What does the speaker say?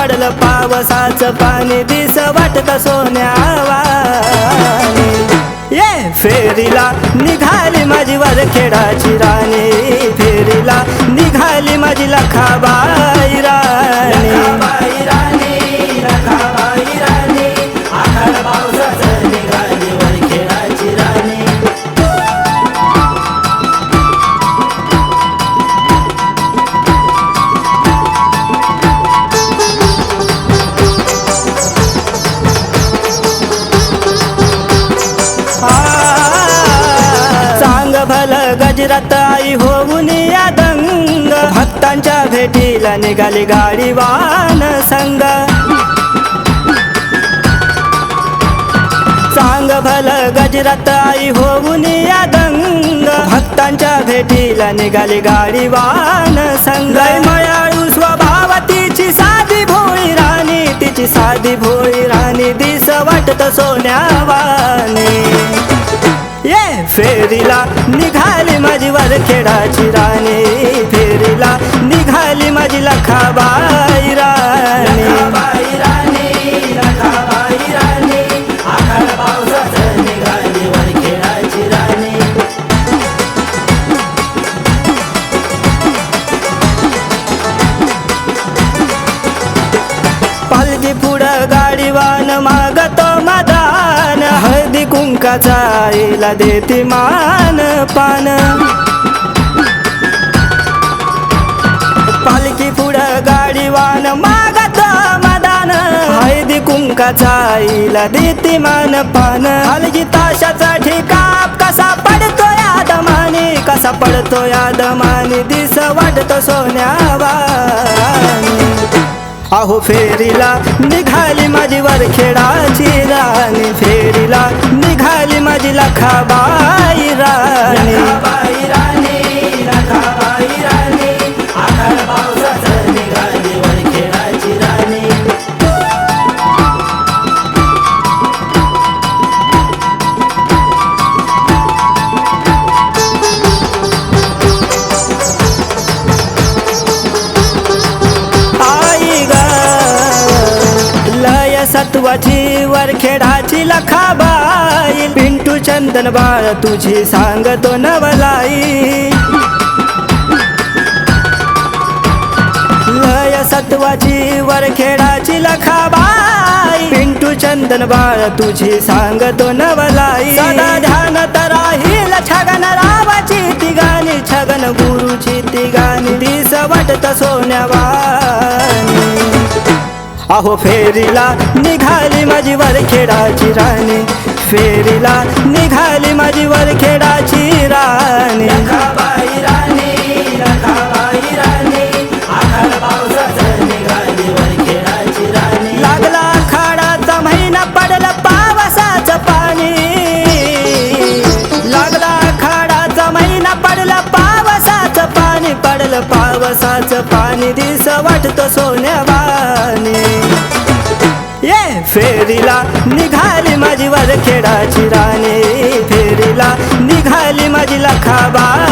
पडलं पावसाचं पाणी दिस वाटत सोन्यावानी ये फेरीला निघाली माझी वरखेडाची राणी फेरीला निघाली माझी लखाबाई राणी आखाड पावसाचं निघाली वरखेडाची राणी चांग भल गजरात आई होऊन या दंग भक्तांच्या भेटीला निघाली गाडी वाहन संग चांग भल गजरात आई होऊन या दंग भक्तांच्या भेटीला निघाली गाडी वाहन संग मयाळू स्वभाव तिची साधी भोळी राणी तिची साधी भोळी राणी दिस वाटत सोन्यावानी ये फेरीला निघाली माझी वरखेडाची राणी फेरीला निघाली माझी लखाबाई राणी आखाड पावसाचं निघाली वरखेडाची राणी पालखी पुढं गाडीवान मागतो मदान हळदी कुंकाचा आईला देती मान पान पालखी पुढं गाडीवान मागतो मदान हळदी कुंकाचा आईला देती मान पान हलगी ताशाचा ठिकाप कसा पडतो या दमानी कसा पडतो या दमानी दिस वाटतो सोन्यावानी अहो फेरीला निघाली माझी वरखेडाची राणी फेरीला निघाली माझी लखाबाई राणी आखाड पावसाचं निघाली वरखेडाची राणी सत्वाची वरखेडाची लखाबाई पिंटू चंदन बाळ तुझी सांगतो नवलाई लय सत्वाची वरखेडाची लखाबाई पिंटू चंदन बाळ तुझी सांगतो नवलाई सदा ध्यानात राहील छगन रावाची ती गाणी छगन गुरुची ती गाणी दिस वाटत सोन्यावानी अहो फेरीला निघाली माझी वरखेडाची राणी फेरीला निघाली माझी वरखेडाची राणी आखाड पावसाचं निघाली वरखेडाची राणी लागला आखाडाचा महिना पडलं पावसाचं पाणी लागला आखाडाचा महिना पडलं पावसाचं पाणी पडलं पावसाचं पाणी दिस वाटतं सोन्यावानी ये फेरीला निघाली माझी वरखेडाची राणी फेरीला निघाली माझी लखाबाई